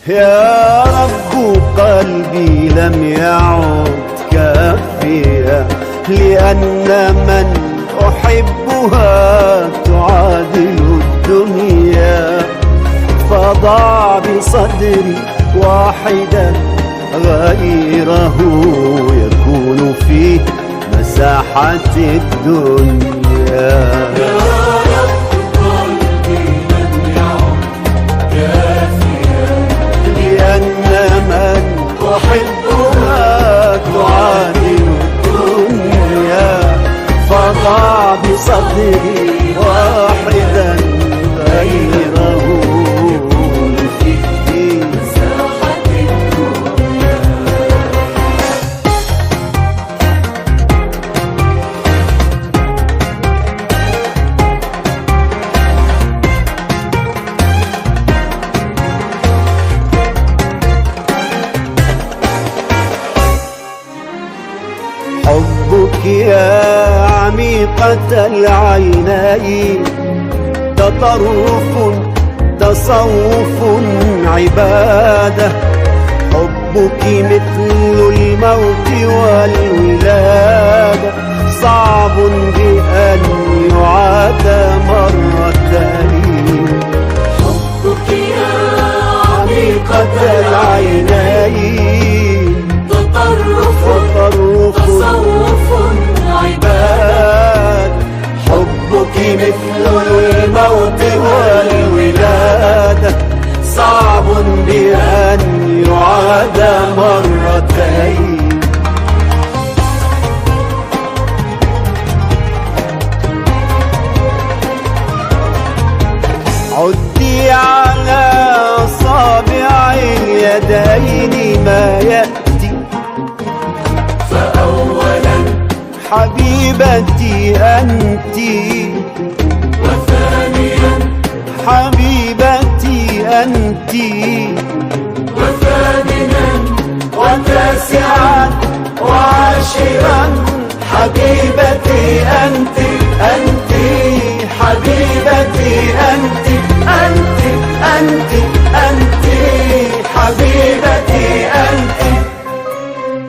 يا رب قلبي لم يعد كافيا، لأن من أحبها تعادل الدنيا، فضع بصدري واحدا غيره يكون فيه مساحة الدنيا. أحبها تعادل الدنيا، فضع بصدري واحدا غيره في مساحة الدنيا. حبك يا عميقة العينين تطرف تصوف عبادة، حبك مثل الموت والولادة، صعب بأن يعاد مرتين. حبك يا عميقة العينين تطرف تصوف عبادة، حبك مثل الموت والولادة، صعب بأن يعاد مرتين. عدي على أصابع اليدين ما يأتي، فأولا حبيبتي أنت، وثانيا حبيبتي أنت، وثامنا وتاسعا وعاشرا حبيبتي أنت، أنت حبيبتي أنت، أنت أنت أنت حبيبتي أنت.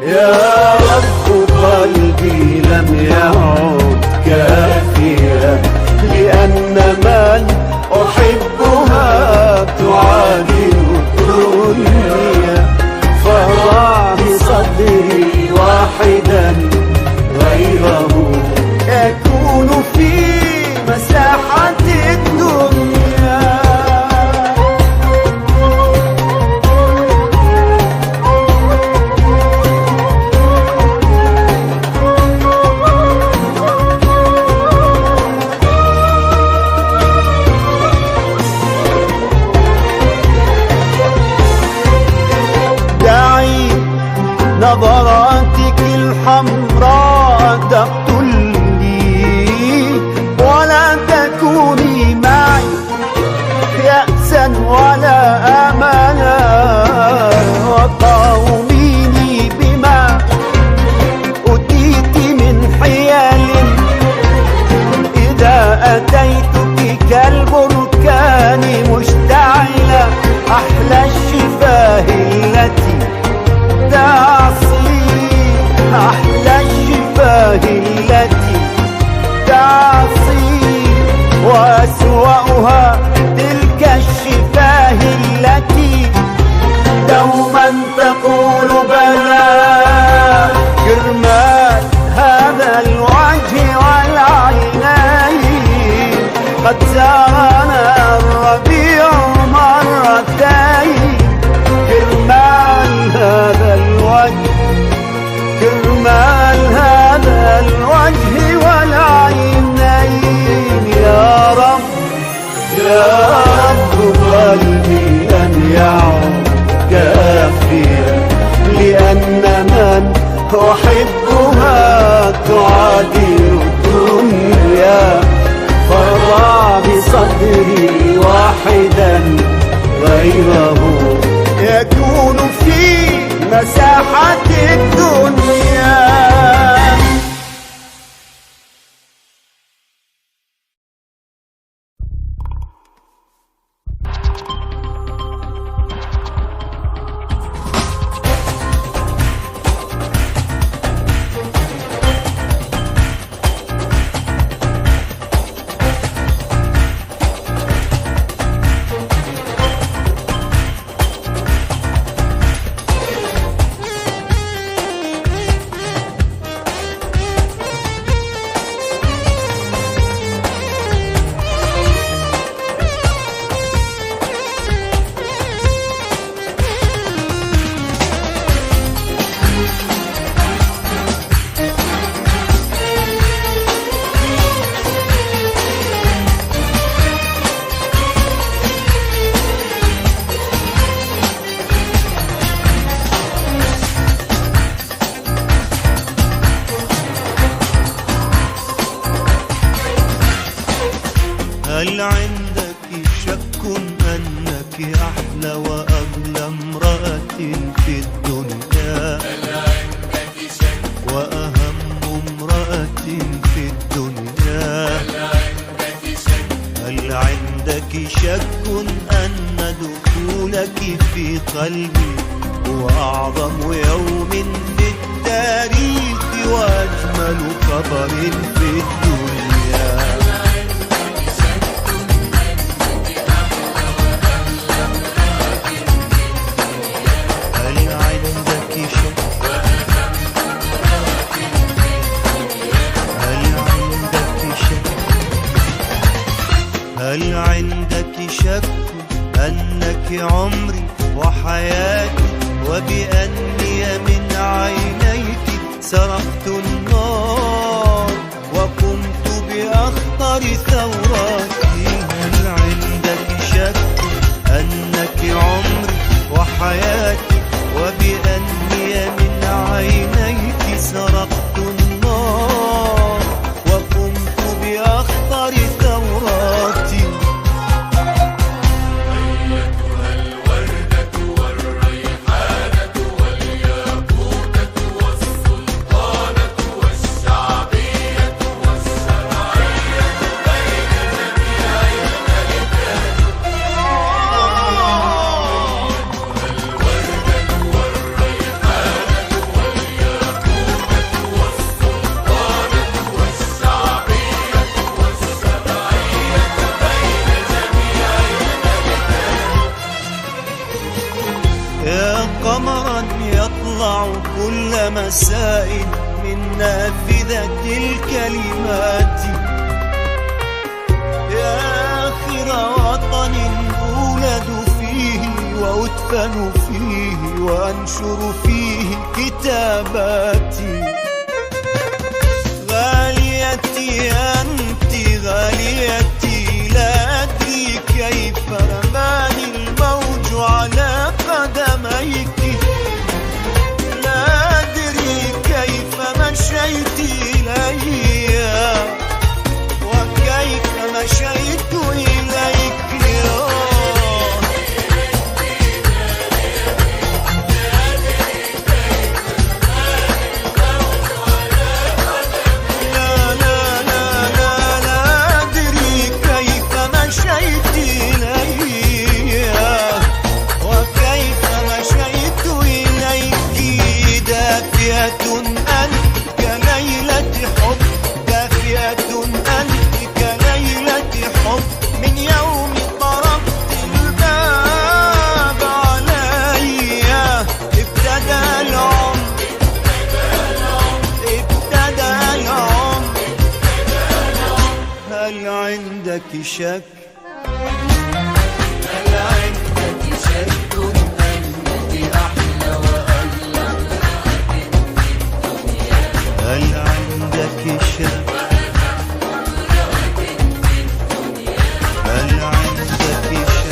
يا رب قلبي لم يعد كافيا، لأن من أحبها تعادل الدنيا، فضع بصدري واحدا غيره يكون في مساحة الدنيا. نظراتك الحمراء تقتلني، ولا تكوني معي يأسا ولا أملا، وقاوميني بما أتيت من حيال، إذا أتيتك كالبركان مشتعلة، أحلى الشفاه التي تعصي، أحلى الشفاه التي تعصي، وأسوأها تلك الشفاه أحلى وأغلى امرأة في الدنيا، وأهم امرأة في الدنيا. هل عندك شك أن دخولك في قلبي هو أعظم يوم في التاريخ وأجمل خبر في الدنيا؟ هل عندك شك أنك عمري وحياتي، وبأني من عينيك سرقت النار وقمت بأخطر ثوراتي؟ هل عندك شك أنك عمري وحياتي، وبأني من عينيك سرقت النار وقمت بأخطر ثوراتي؟ يا قمرا يطلع كل مساء من نافذة الكلمات، يا آخر وطن أولد فيه وأدفن فيه وأنشر فيه كتاباتي. غاليتي أنت غاليتي، لا أدري كيف رماني الموج على قدميك، لا أدري كيف مشيت إلي وكيف مشيت إليك. هل عندك شك؟ هل عندك شك أنك أحلى وأغلى امرأة في الدنيا؟ هل عندك شك؟ هل عندك شك؟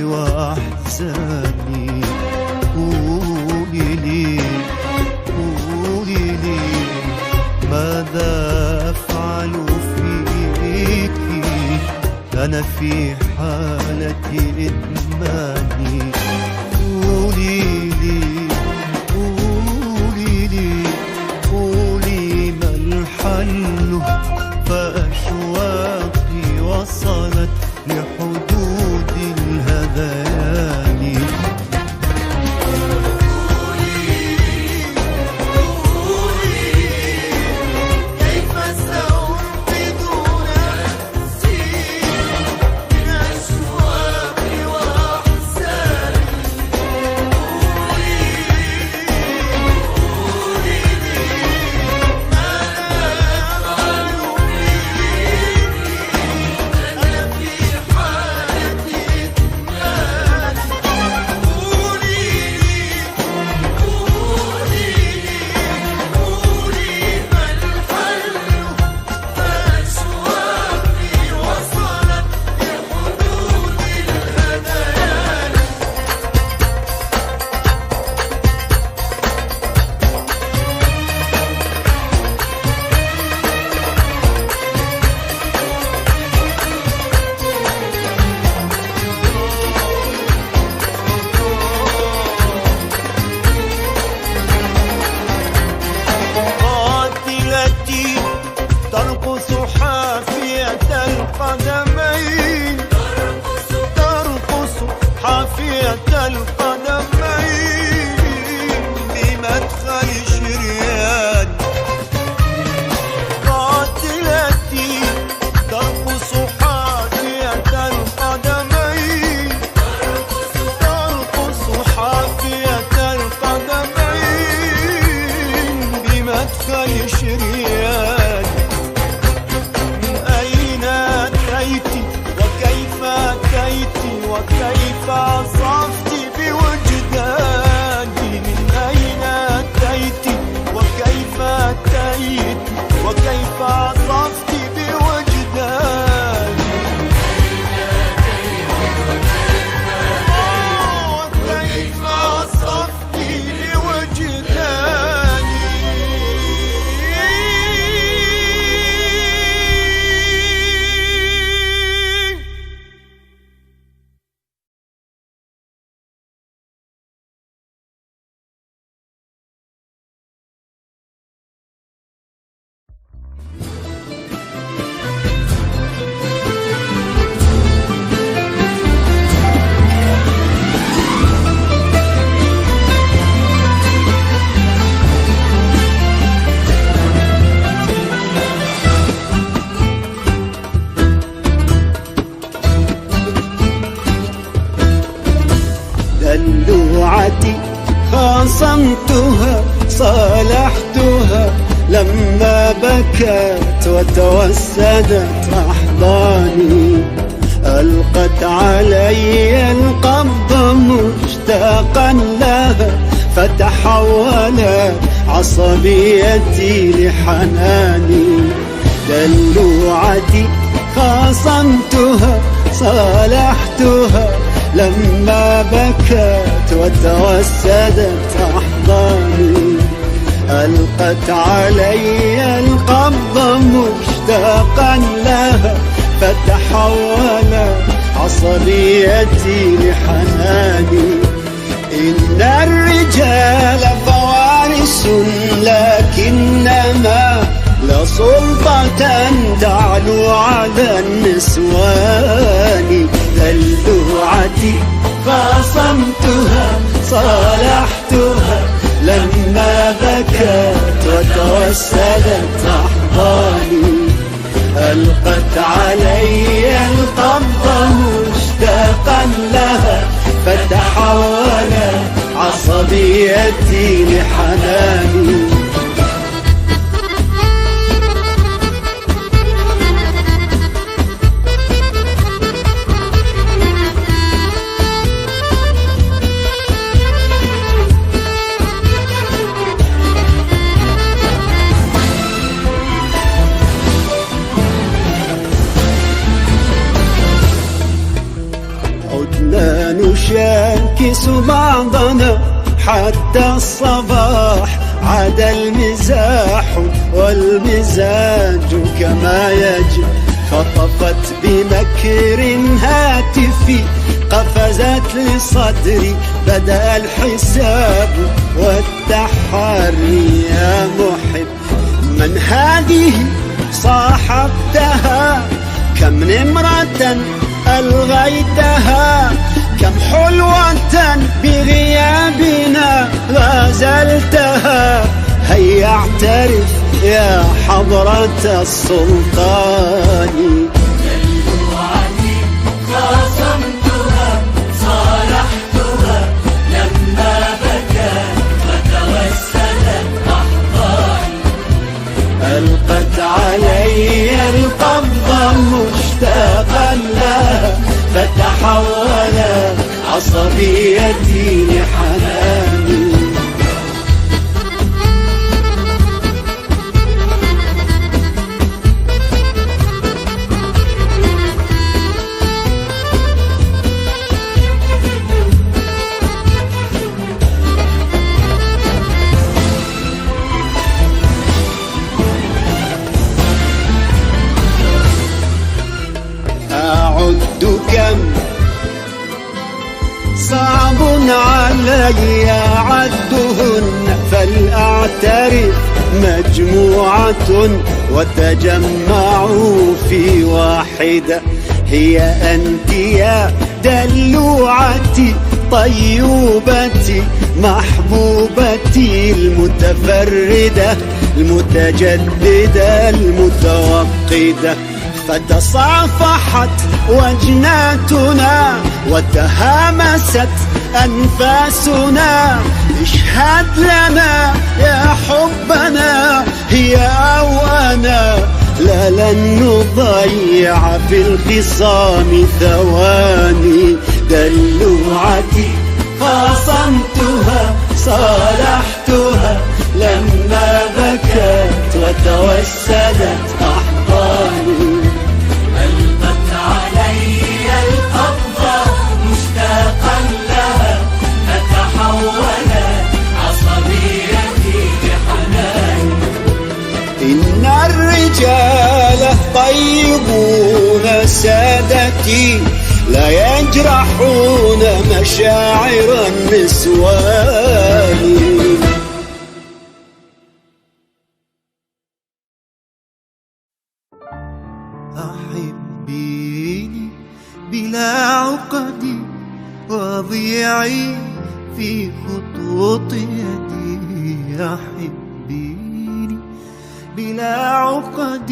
وأحزاني. قولي لي قولي لي ماذا أفعل فيك؟ أنا في حالة إدماني. قولي لي قولي لي قولي ما الحل؟ فأشواقي وصلت لحدود الهذيان. ترقص حافية القدمين، ترقص حافية القدمين بمدخل شريان. قاتلتي ترقص حافية القدمين، ترقص حافية القدمين بمدخل شريان. وكيف أتيت وكيف عصفت بوجداني؟ من أين أتيت وكيف أتيت وكيف عصفت بوجداني؟ وكيف عصفت بوجداني؟ دلوعتي خاصمتها صالحتها لما بكت وتوسدت أحضاني. ألقت علي القبض مشتاقا لها فتحولت عصبيتي لحناني. دلوعتي خاصمتها صالحتها لما بكت وتوسدت أحضاني. ألقت علي القبض مشتاقا لها فتحولت عصبيتي لحناني. إن الرجال فوارس لكنما لا سلطة تعلو على النسوان. دلوعتي خاصمتها صالحتها لما بكت وتوسدت أحضاني. ألقت علي القبض مشتاقا لها فتحولت عصبيتي لحناني. نشاكس بعضنا حتى الصباح، عاد المزاح والمزاج كما يجب. خطفت بمكر هاتفي قفزت لصدري، بدأ الحساب والتحري. يا محب من هذه صاحبتها؟ كم نمرة ألغيتها؟ كم حلوة بغيابنا غازلتها؟ هيا اعترف يا حضرة السلطان. دلوعتي خاصمتها صالحتها لما بكت وتوسلت أحضاني. ألقت علي القبض مشتاقا لها، فتحولت عصبيتي لحناني. أعد كم صعب علي عدهن، فلأعترف مجموعة وتجمعوا في واحدة. هي أنت يا دلوعتي طيوبتي محبوبتي المتفردة المتجددة المتوقدة. فتصافحت وجناتنا وتهامست أنفاسنا. اشهد لنا يا حبنا هي أو أنا، لا لن نضيع في الخصام ثواني. دلوعتي خاصمتها صالحتها لما بكت وتوسدت أحضاني. ألقت علي القبض مشتاقا لها، فتحولت عصبيتي بحناني. إن الرجال طيبون سادتي، لا يجرحون مشاعر النسوان. أحبيني بلا عقد وضيعي في خطوط يدي. أحبيني بلا عقد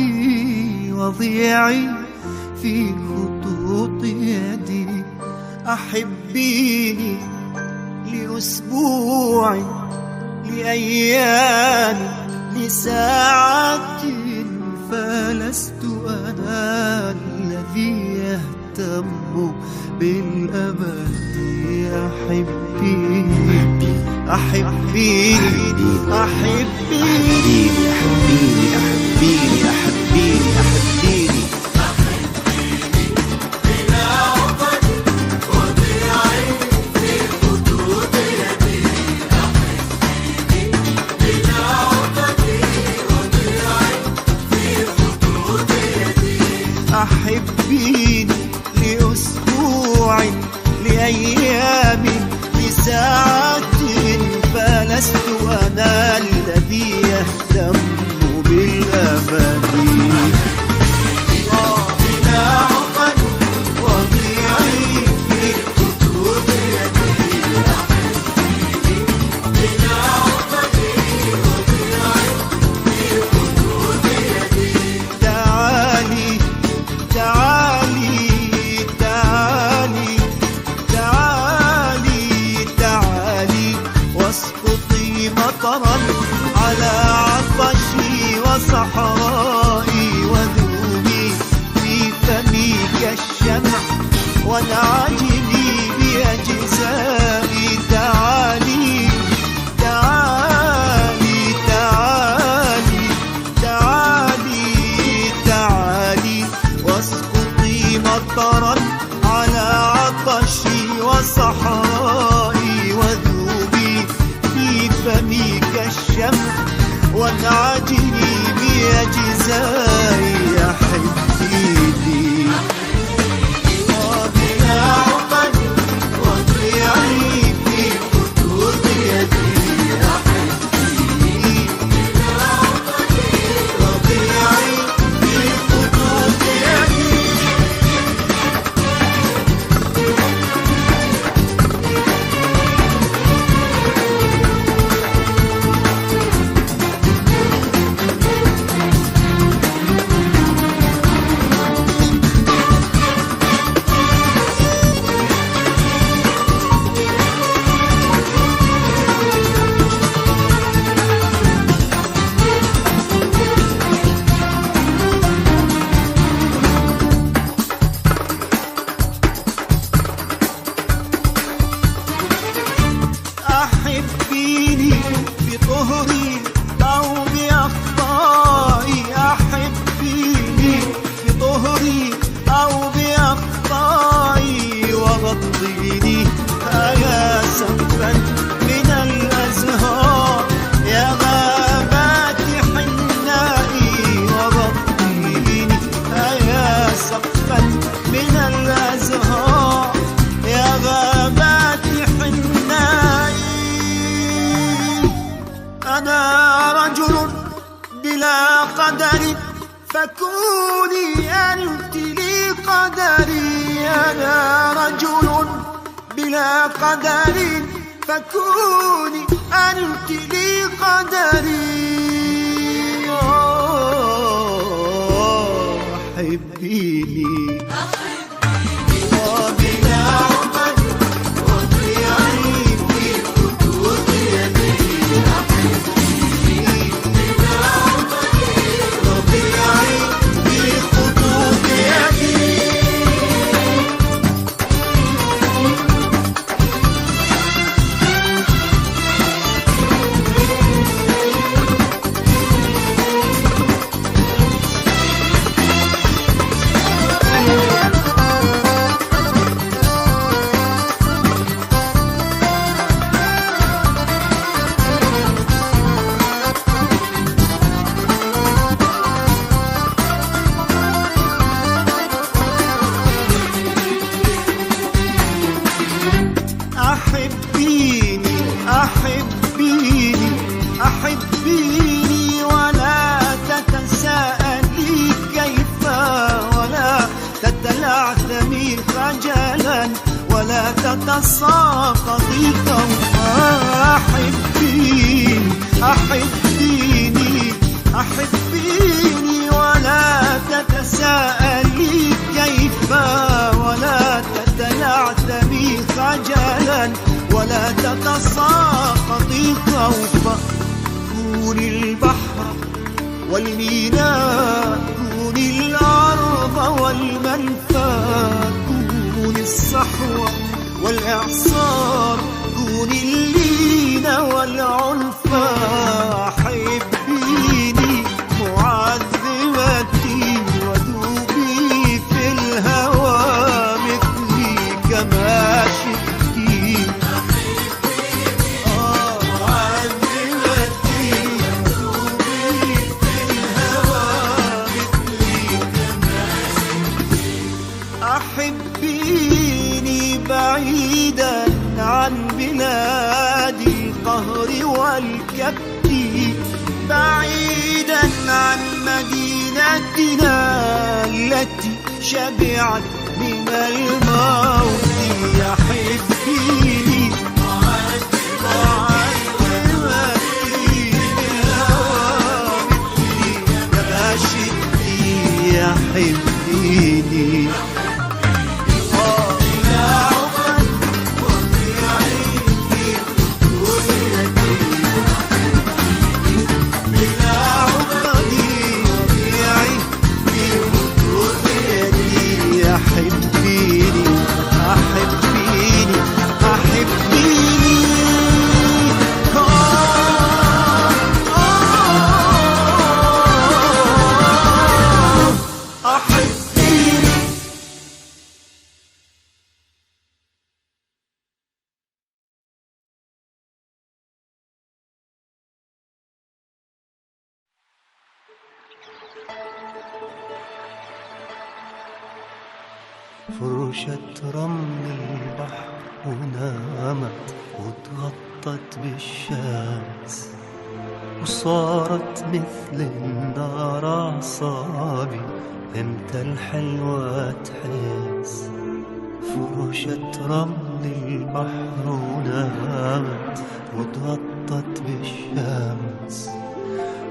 وضيعي في خطوط يدي. أحبيني لأسبوع لأيام لساعات، فلست أنا الذي يهتم بالأبد. أحبيني أحبيني أحبيني أحبيني أحبيني أحبيني أحبيني. أحبيني لأسبوع لأيام لساعات، فلست أنا الذي يهتم بالأبد. بلا عقد وضيعي في خطوط يدي. بلا عقد وضيعي في خطوط يدي. تعالي تعالي تعالي تعالي تعالي واسقطي مطرا على عطشي وصحرائي، وذوبي في فمي كالشمع وانعجلي بأجزائي. تعالي تعالي تعالي تعالي تعالي واسقطي مطرا على عطشي صحائي وذوبي في فمي كالشمس وانعجني بأجزائي يا حبيبي بلا عقد وضيعي في خطوط يدي يا حبيبي بلا عقد وضيعي في خطوط يدي أحبيني بطهري أو بأخطائي أحبيني بطهري أو بأخطائي وغطيني يا سقفا من الأزهار يا غابات حنائي وغطيني يا سقفا من الأزهار يا غابات حنائي أنا رجل بلا قدر فكوني أنت لي قدري أنا رجل بلا قدر فكوني أنت لي قدري حبيني وبلا عقد وضيعي في خطوط يدي وضيعي في خطوط يدي أحبيني أحبيني أحبيني ولا تتساءلي كيف ولا تتلعثمي خجلا ولا تتساقطي خوفا أحبيني أحبيني أحبيني ولا تتساءلي كيف ولا تتلعثمي خجلا ولا تتساقطي خوفا كوني البحر والميناء كوني الأرض والمنفى كوني الصحوة والإعصار كوني اللين والعنفى حبيني معذبتي وذوبي في الهوى مثلي كما شئتي معذبتي وذوبي في الهوى مثلي كما شئتي أحبيني بعيدا عن بلاد القهر والكبت بعيدا عن مدينتنا التي شبعت من الموت يا حبيبي يا حبيبي فرشة رمل البحر ونامت وتغطت بالشمس، وصارت مثل النار أعصابي امتى الحلوة تحس. فرشة رمل البحر ونامت وتغطت بالشمس،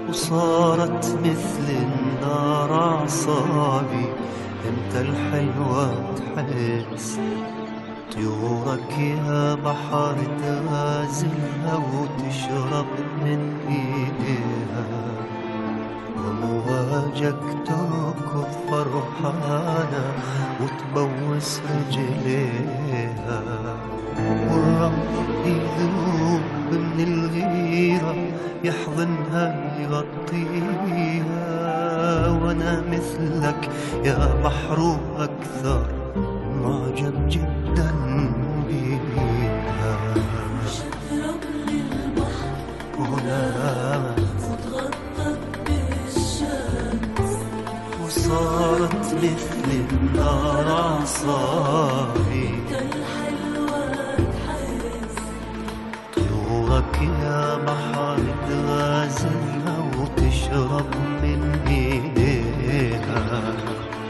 وصارت مثل النار أعصابي امتى الحلوة تحس. طيورك يا بحر تغازلها وتشرب من ايديها، ومواجك تركض فرحانة وتبوس رجليها. والرمل يذوب من الغيرة يحضنها يغطيها، وانا مثلك يا بحر واكثر معجب جدا بيها. رمل البحر ونامت وتغطت بالشمس، وصارت مثل النار أعصابي الحلوة تحس. طيورك يا بحر تغازلها وتشرب من ايديها،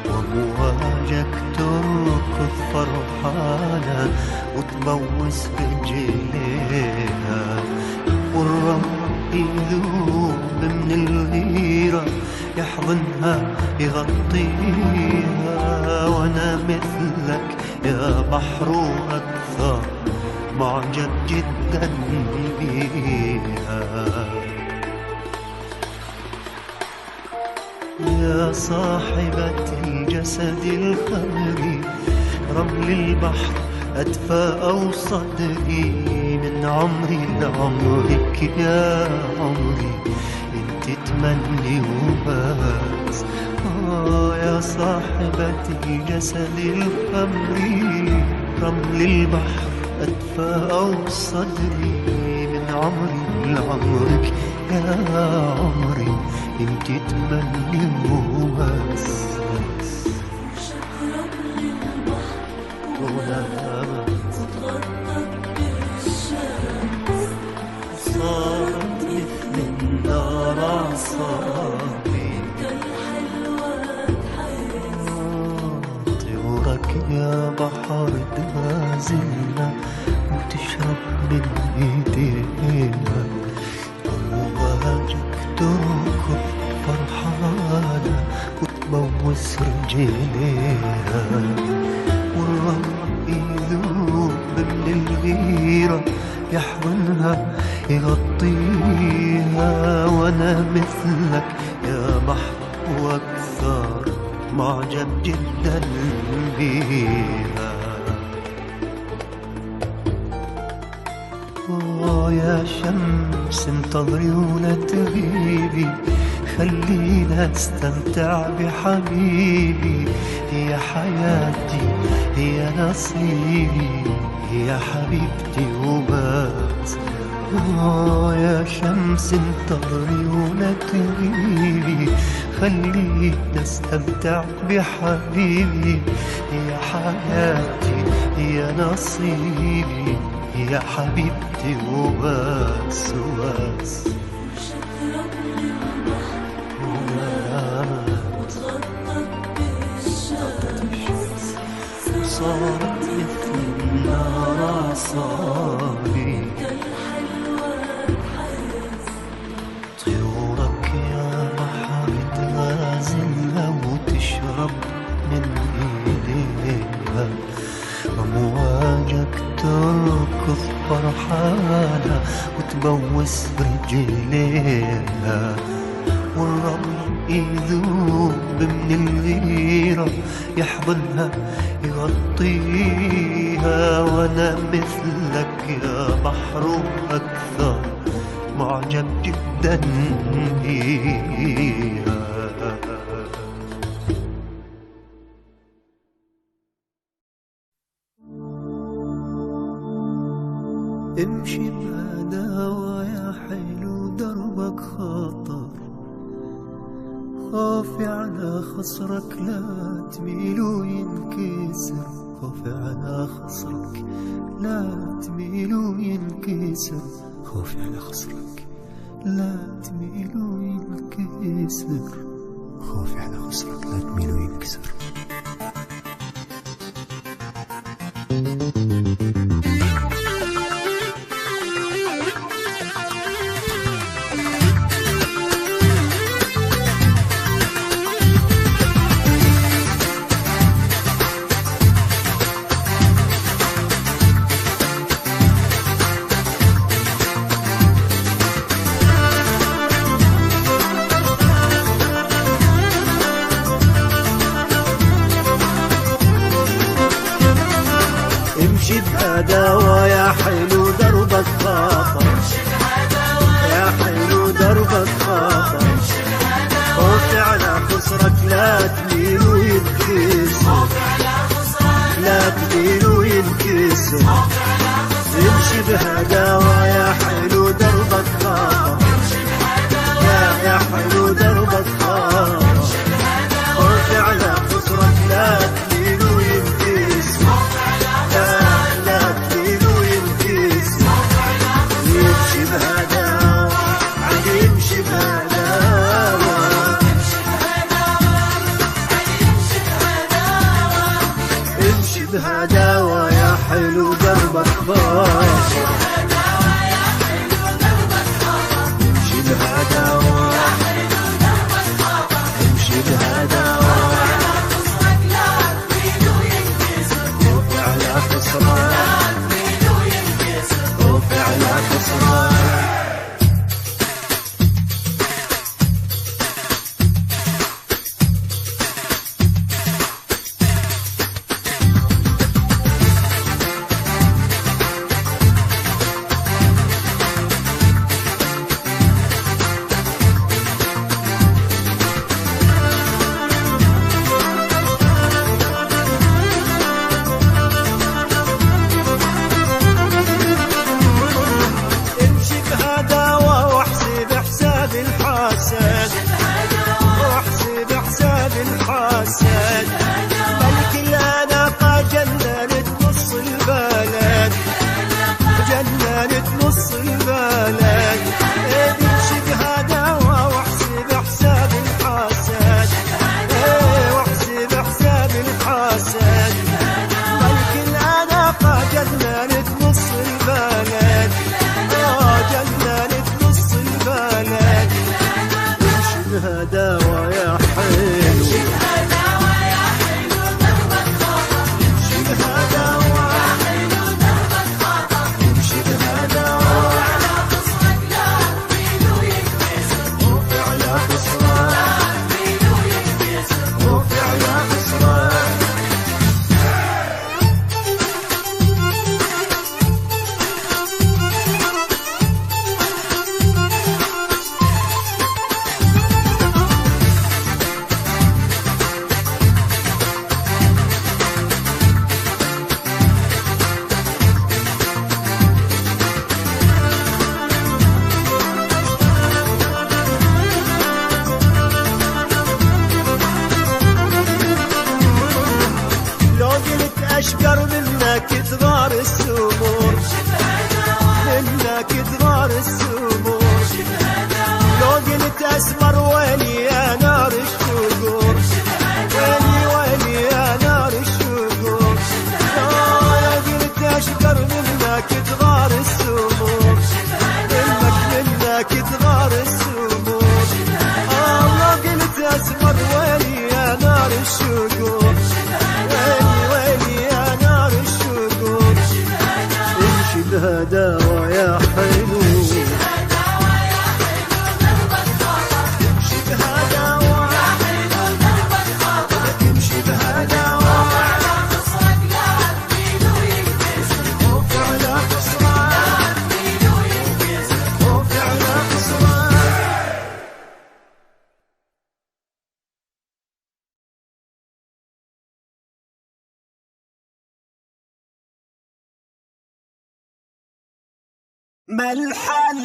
ومواجك تركض فرحانة وتبوس رجليها. والرمل يذوب من الغيرة يحضنها يغطيها، وانا مثلك يا بحر واكثر معجب جدا بيها. يا صاحبة الجسد الخمري، رمل البحر أدفى أو صدري من عمري لعمرك يا عمري انت تمني وبس. يا صاحبة الجسد الخمري، رمل البحر أدفى أو صدري من عمري لعمرك يا عمري انت تمني وبس. رمل البحر ونامت وتغطت بالشمس، صارت مثل النار أعصابي الحلوة تحس. طيورك يا بحر تغازلنا وتشرب من ايدينا، ومواجك تركض فرحانة وتبوس رجليها. والرمل يذوب من الغيرة يحضنها يغطيها، وانا مثلك يا بحر واكثر معجب جدا بيها. يا شمس انتظري ولا تغيبي، خلينا استمتع بحبيبي. هي حياتي هي نصيبي هي حبيبتي وبس. يا شمس انتظري ولا تغيبي، خلينا استمتع بحبيبي. هي حياتي هي نصيبي هي حبيبتي وبس وبس. رمل البحر ونامت وتغطت بالشمس، صارت مثل النار أعصابي الحلوة تحس. طيورك يا بحر تغازلها وتشرب من ايديها، ومواجك تركض فرحانة وتبوس رجليها. والرمل يذوب من الغيرة يحضنها يغطيها، وانا مثلك يا بحر واكثر معجب جدا بيها. امشي بهداوة يا حلو دربك خطر، خوفي على خصرك لا تميل وينكسر، خوفي على خصرك لا تميل وينكسر، خوفي على خصرك لا تميل وينكسر، خوفي على خصرك لا تميل وينكسر. امشي بهداوة يا حلو دربك خاطر، يا حلو دربك خاطر، خوفي على خسرك لا تميل وينكسر، لا تميل وينكسر. امشي بهداوة يا حلو دربك خاطر، يا حلو دربك خاطر، خوفي على خسرك لا تميل وينكسر، لا تميل وينكسر. يمشي بهداوة علي يمشي بهداوة، امشي بهداوة يا حلو دربك خاطر، امشي بهداوة، امشي بهداوة، خوفي على خسرك، خوفي على خسرك. واحسب حساب الحاسد، ملك الأناقة جننت نص البلد، جننت نص البلد. امشي بهداوة واحسب حساب الحاسد، واحسب حساب الحاسد، ملك الأناقة جننت نص البلد، جننت نص البلد. بهداوة يا حلو، امشي بهداوة يا حلو دربك خاطر، امشي بهداوة يا حلو دربك خاطر، امشي بهداوة على خصرك لا تميل وينكسر، خوفي على خصرك لا تميل وينكسر، خوفي على خصرك. أشقر منك تغار السمور، منك تغار السمور، لو قلت أسمر ويلي يا نار الشقور، ويلي ويلي يا نار الشقور. لو قلت أشقر منك تغار السمور، منك تغار السمور. لو قلت أسمر ويلي يا نار الشقور، بهداوة يا حلو، امشي بهداوة يا حلو دربك خاطر، امشي بهداوة يا حلو دربك خاطر، امشي بهداوة على خصرك لا تميل وينكسر، خوفي على خصرك لا تميل وينكسر، خوفي على خصرك. ما الحل؟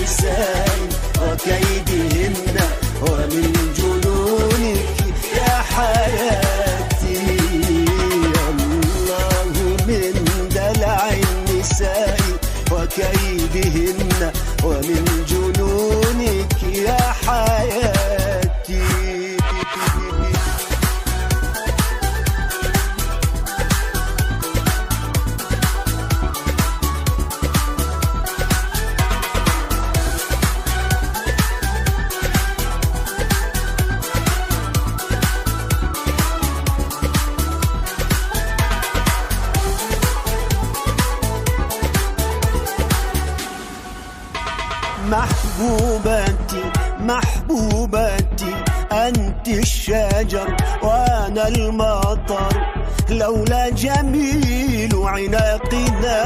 النساء وكيدهن ومن جنونك يا حياتي. الله من دلع النساء وكيدهن ومن جنونك يا حياتي. محبوبتي محبوبتي أنت الشجر وأنا المطر، لولا جميل عناقنا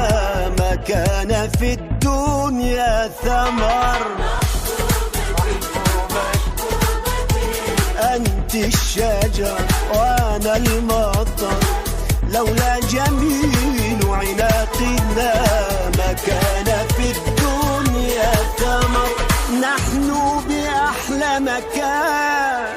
ما كان في الدنيا ثمر. أنت الشجر وأنا المطر، لولا جميل عناقنا ما كان في الدنيا ثمر. نحن بأحلى مكان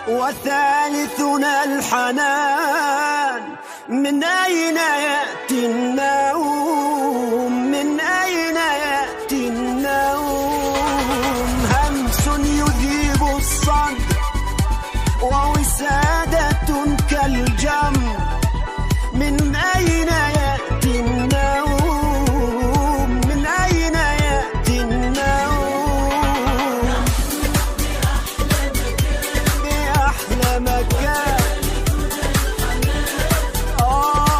وثالثنا الحنان، من أين يأتي النوم؟ من أين يأتي النوم؟ همس يذيب الصدر ووسادة كالجمر، من أين يأتي النوم؟ من أين يأتي النوم؟ بأحلى مكان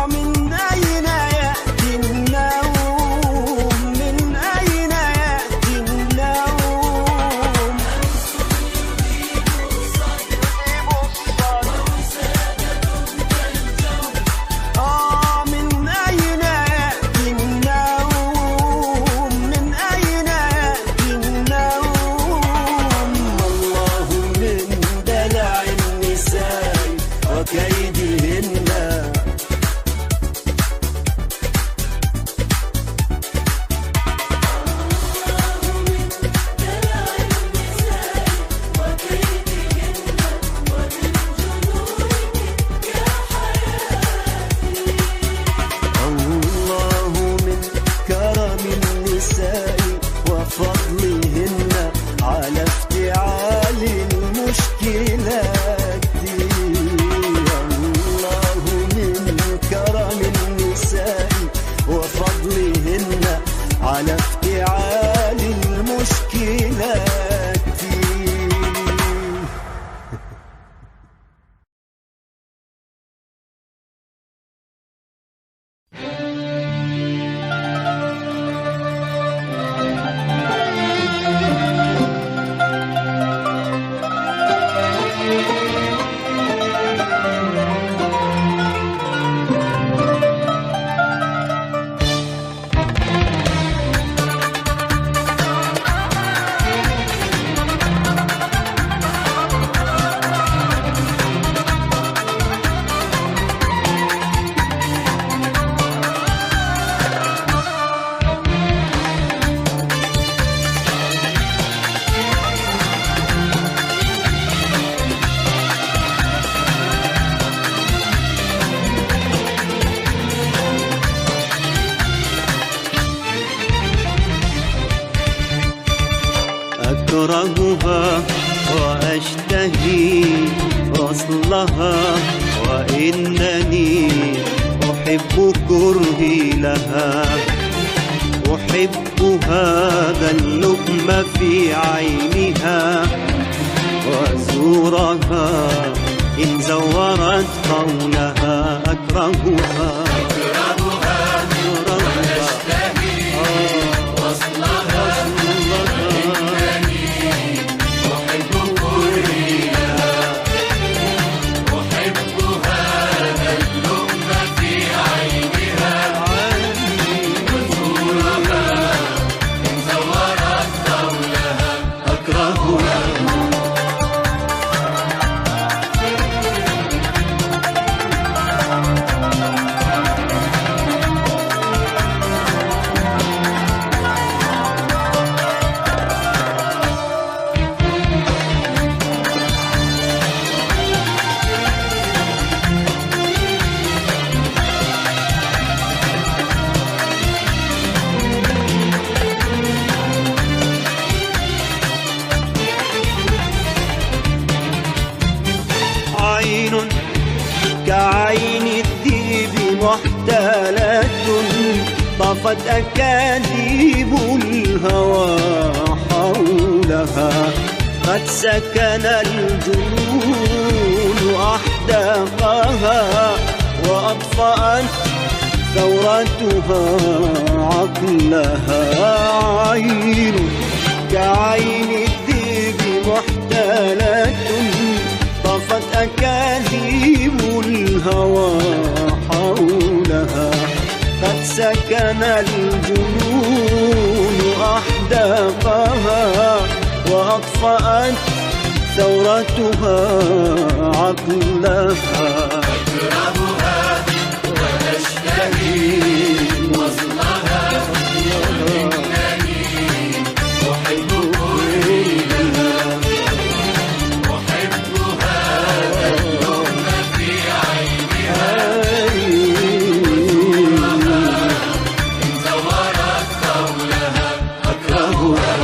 من أين يأتي النوم؟ من أين يأتي النوم؟ من أين يأتي النوم؟ من أين يأتي النوم؟ الله من دلع النساء وكيدهن الله من كرم النساء وفضلهن على افتعال المشكلات. الله من كرم النساء وفضلهن على افتعال المشكلات. أكرهها وأشتهي وصلها، وإنني أحب كرهي لها. أحب هذا اللؤم في عينها وزورها إن زورت قولها. أكرهها طفت أكاذيب الهوى حولها، قد سكن الجنون أحداقها، وأطفأت ثورتها عقلها. عين كعين الذئب محتالة، طفت أكاذيب الهوى حولها، قد سكن الجنون أحداقها، وأطفأت ثورتها عقلها. أكرهها وأشتهي وصلها، إنني أحب كلها، أحبها اللؤم في عينها، إن زورت قولها أكرهها.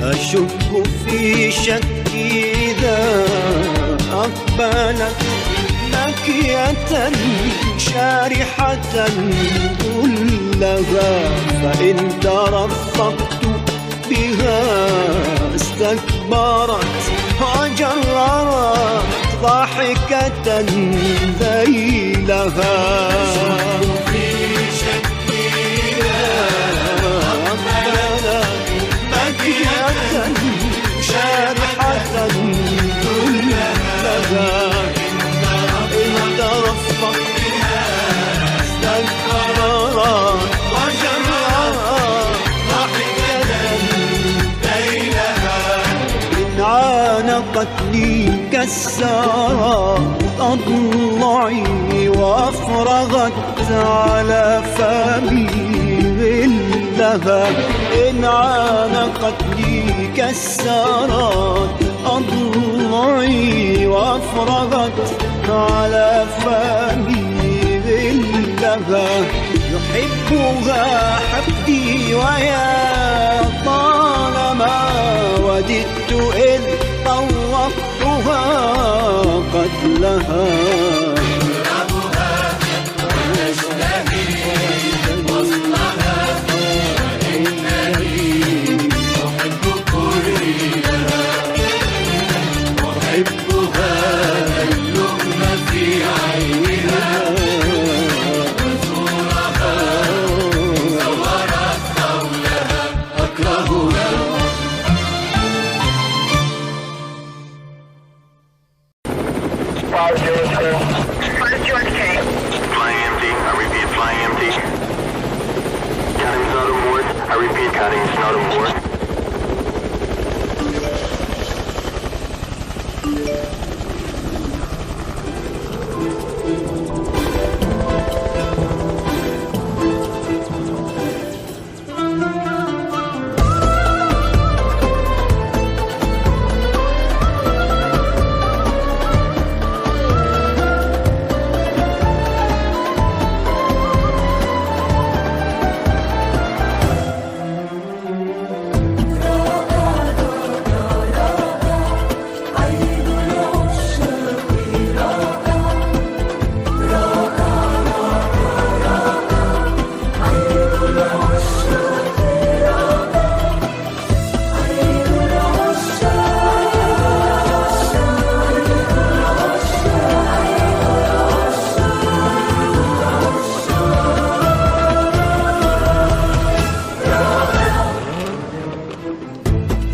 أشك في شكي إذا أقبلت مكية شارحة كلها، فإن ترفقت بها استكبرت وجررت ضاحكة ذيلها. في شكي إذا أقبلت مكية شارحة كلها، إن ترفقت بها استكبرت وجررت ضاحكة ليلها، إن عانقتني كسرت أضلعي، وأفرغت على فمي غلها. إن عانقتني كسرت أضلعي، وأفرغت على فمي غلها. يحبها حبي ويا طالما وددت إذ طوقتها قتلها. أكرهها وأشتهي وصلها، إنني أحب كلها، أحبها اللؤم في عينها، وزورها زورت قولها أكرهها. Flying empty. I repeat, flying empty. Cutting's not aboard. I repeat, cutting's not aboard.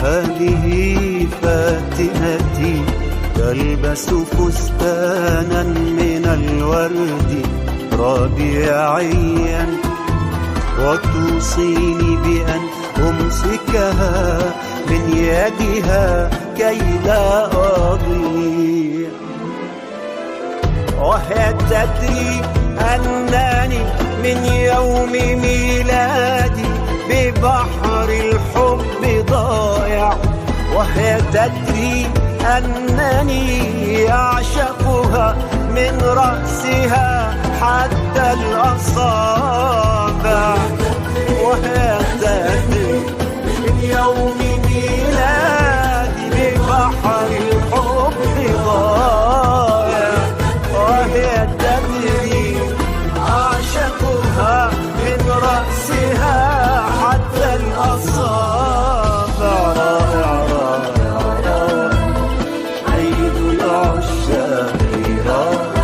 هذه فاتنتي تلبس فستانا من الورد ربيعيا، وتوصيني بأن أمسكها من يدها كي لا أضيع. وهي تدري أنني من يوم ميلادي ببحر الحب ضائع، وهي تدري أنني أعشقها من رأسها حتى الأصابع، وهي تدري من يوم ميلادي ببحر الحب ضائع، وهي تدري أعشقها من رأسها حتى الأصابع. رائع رائع رائع عيد العشاق، رائع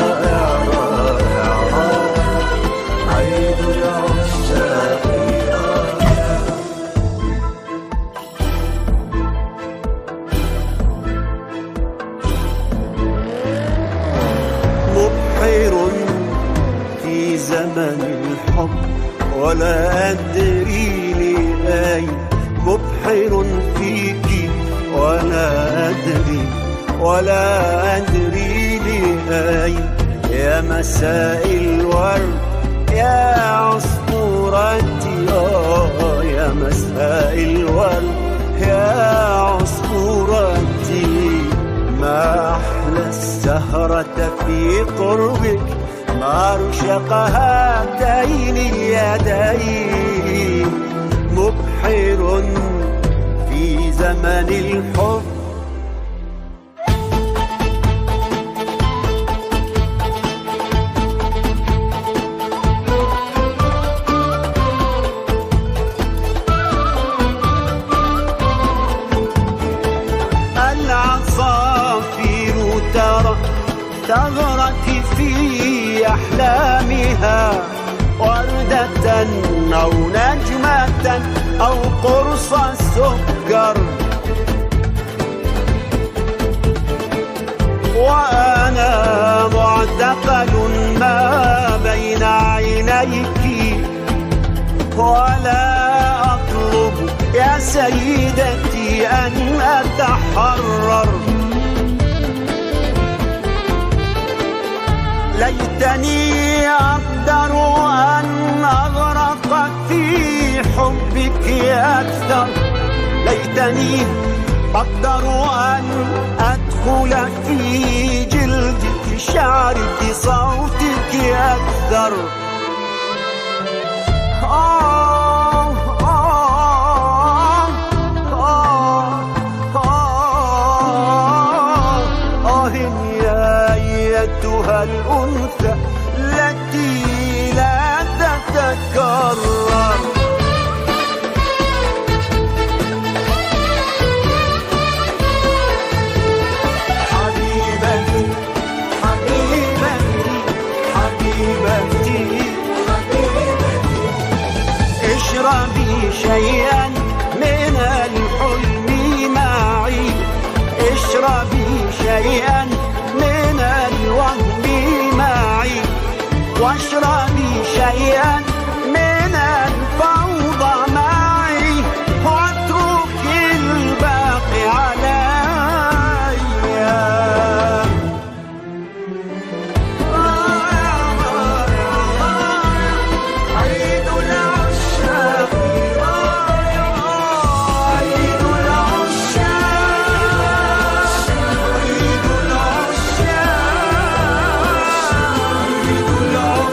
رائع رائع عيد العشاق. مبحر في زمن الحب ولا أدري لأين، مبحر فيك ولا أدري لأين. يا مساء الورد يا عصفورتي، يا مساء الورد يا عصفورتي، ما أحلى السهرة في قربك، ما أرشق هاتين اليدين. مبحر في زمن الحب. العصافير ترى ثغرتي في أحلامها، وردة أو نجمة أو قرص سكر، وأنا معتقل ما بين عينيك، ولا أطلب يا سيدتي أن أتحرر. ليتني أقدر أن أغرق في حبك أكثر، ليتني أقدر أن أدخل في جلدك شعرك صوتك أكثر. أيتها الأنثى التي لا تتكرر. حبيبتي حبيبتي حبيبتي حبيبتي، اشربي شيئا من الحلم معي، اشربي شيئا من الوهم معي، واشربي شيئا من الفوضى معي، واتركي الباقي علي. عيد العشاق، عيد العشاق، عيد العشاق، عيد العشاق.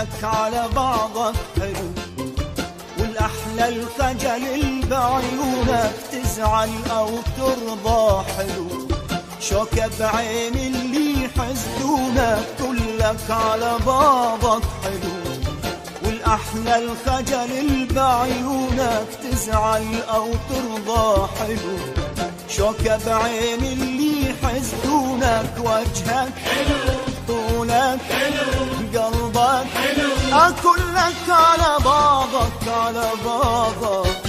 كلك على بعضك حلو، والأحلى الخجل اللي بعيونك تزعل أو ترضى حلو، شوكة بعين اللي يحسدونك كلك على بعضك حلو، والأحلى الخجل اللي بعيونك تزعل أو ترضى حلو، شوكة بعين اللي يحسدونك وجهك حلو، طولك حلو، قلبك حلو، كلك على بعضك على بعضك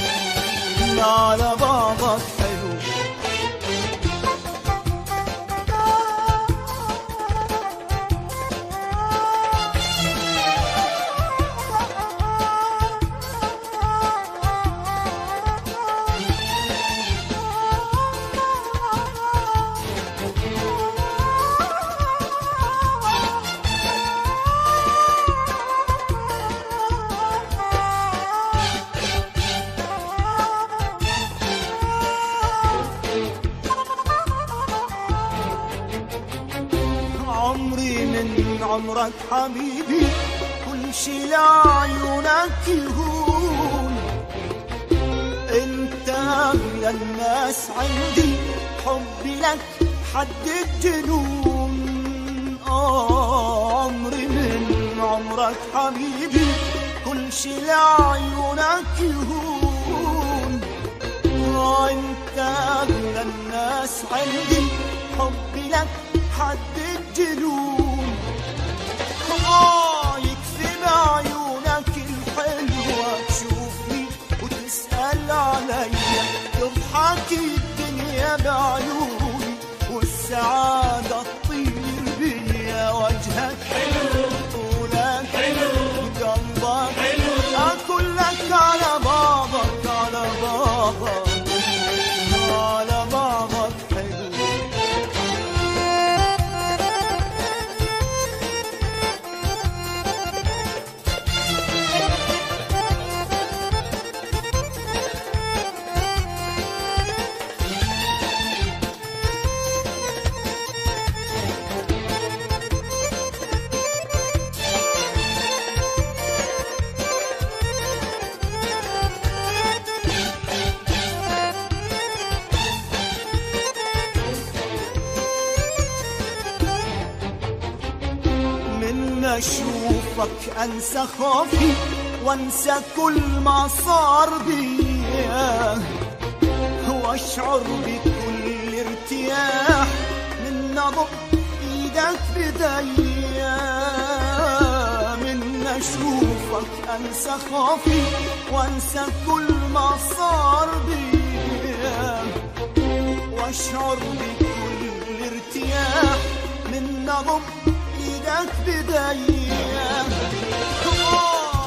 على بعضك حلو. عمري من عمرك حبيبي كل شي لعيونك يهون، انت اغلى الناس عندي حبي لك حد الجنون. عمري من عمرك حبيبي كل شي لعيونك يهون، انت اغلى الناس عندي حبي لك حد الجنون. يكفي بعيونك الحلوة تشوفني وتسأل عليا، تضحك الدنيا بعيوني والسعادة تطير بيا، وجهك حلو، طولك حلو، قلبك حلو، كلك على بعضك على بعضك على بعضك حلو. من اشوفك انسى خوفي وانسى كل ما صار بيا، واشعر بكل ارتياح من نبض ايدك بديا. من اشوفك انسى خوفي وانسى كل ما صار بيا، واشعر بكل ارتياح من نبض ايدك بديا.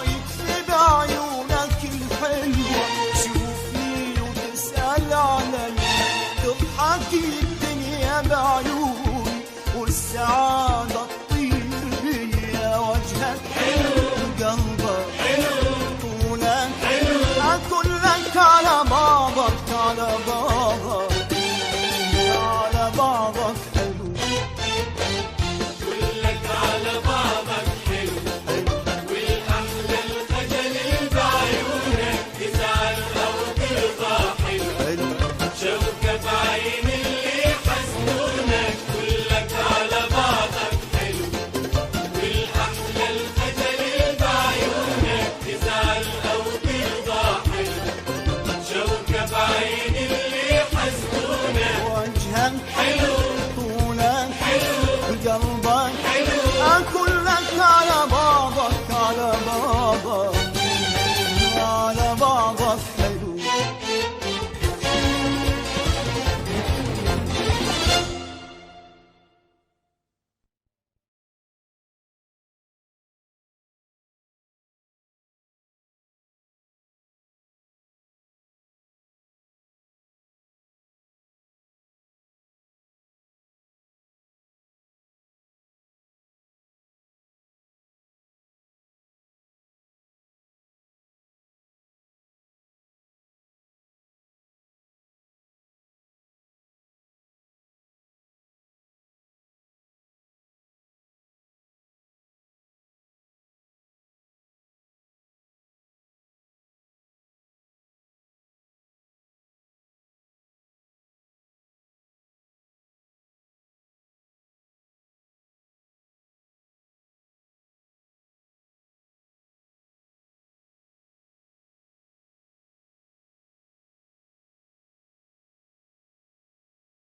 يكفي بعيونك الحلوة تشوفني وتسأل عليا، تضحك الدنيا بعيوني والسعادة تطير بيا، وجهك حلو، قلبك حلو، طولك حلو، كلك على بعضك على بعضك على بعضك حلو. حلو